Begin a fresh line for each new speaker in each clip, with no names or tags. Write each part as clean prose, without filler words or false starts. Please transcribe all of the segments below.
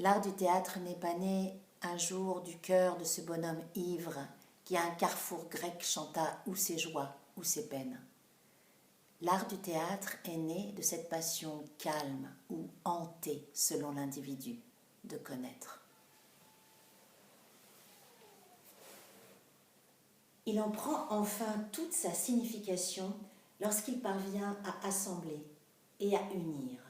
L'art du théâtre n'est pas né un jour du cœur de ce bonhomme ivre qui à un carrefour grec chanta ou ses joies ou ses peines. L'art du théâtre est né de cette passion calme ou hantée selon l'individu de connaître. Il en prend enfin toute sa signification lorsqu'il parvient à assembler et à unir.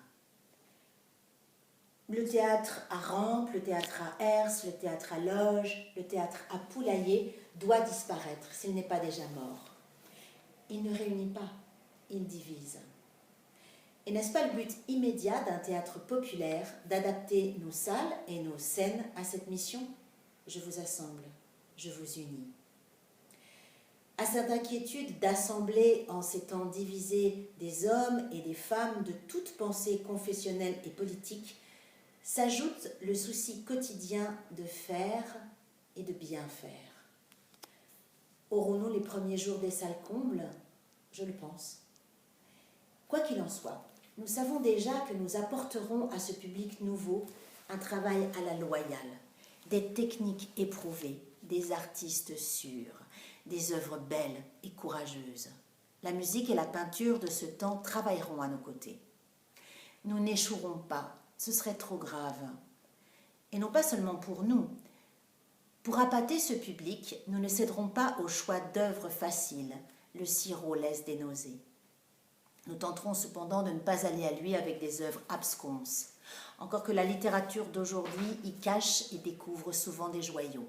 Le théâtre à Rampes, le théâtre à Hers, le théâtre à Loges, le théâtre à Poulailler doit disparaître s'il n'est pas déjà mort. Il ne réunit pas, il divise. Et n'est-ce pas le but immédiat d'un théâtre populaire d'adapter nos salles et nos scènes à cette mission? Je vous assemble, je vous unis. À cette inquiétude d'assembler en ces temps divisés des hommes et des femmes de toute pensée confessionnelle et politique, s'ajoute le souci quotidien de faire et de bien faire. Aurons-nous les premiers jours des salles combles? Je le pense. Quoi qu'il en soit, nous savons déjà que nous apporterons à ce public nouveau un travail à la loyale, des techniques éprouvées, des artistes sûrs, des œuvres belles et courageuses. La musique et la peinture de ce temps travailleront à nos côtés. Nous n'échouerons pas, ce serait trop grave. Et non pas seulement pour nous. Pour appâter ce public, nous ne céderons pas au choix d'œuvres faciles. Le sirop laisse des nausées. Nous tenterons cependant de ne pas aller à lui avec des œuvres absconses, encore que la littérature d'aujourd'hui y cache et découvre souvent des joyaux.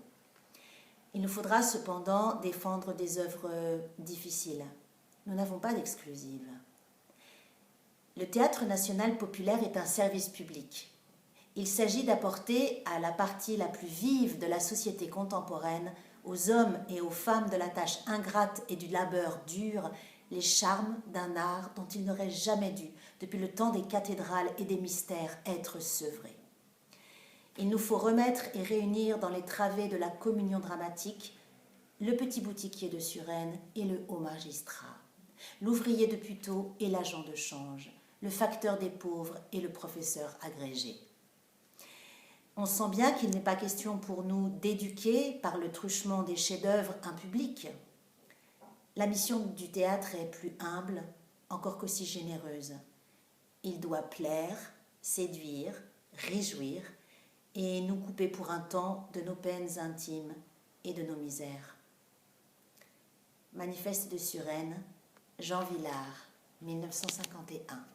Il nous faudra cependant défendre des œuvres difficiles. Nous n'avons pas d'exclusive. Le Théâtre national populaire est un service public. Il s'agit d'apporter à la partie la plus vive de la société contemporaine, aux hommes et aux femmes de la tâche ingrate et du labeur dur, les charmes d'un art dont il n'aurait jamais dû, depuis le temps des cathédrales et des mystères, être sevré. Il nous faut remettre et réunir dans les travées de la communion dramatique le petit boutiquier de Suresnes et le haut magistrat, l'ouvrier de Puteaux et l'agent de change, le facteur des pauvres et le professeur agrégé. On sent bien qu'il n'est pas question pour nous d'éduquer par le truchement des chefs-d'œuvre un public. La mission du théâtre est plus humble, encore qu'aussi généreuse. Il doit plaire, séduire, réjouir et nous couper pour un temps de nos peines intimes et de nos misères. Manifeste de Suresnes, Jean Vilar, 1951.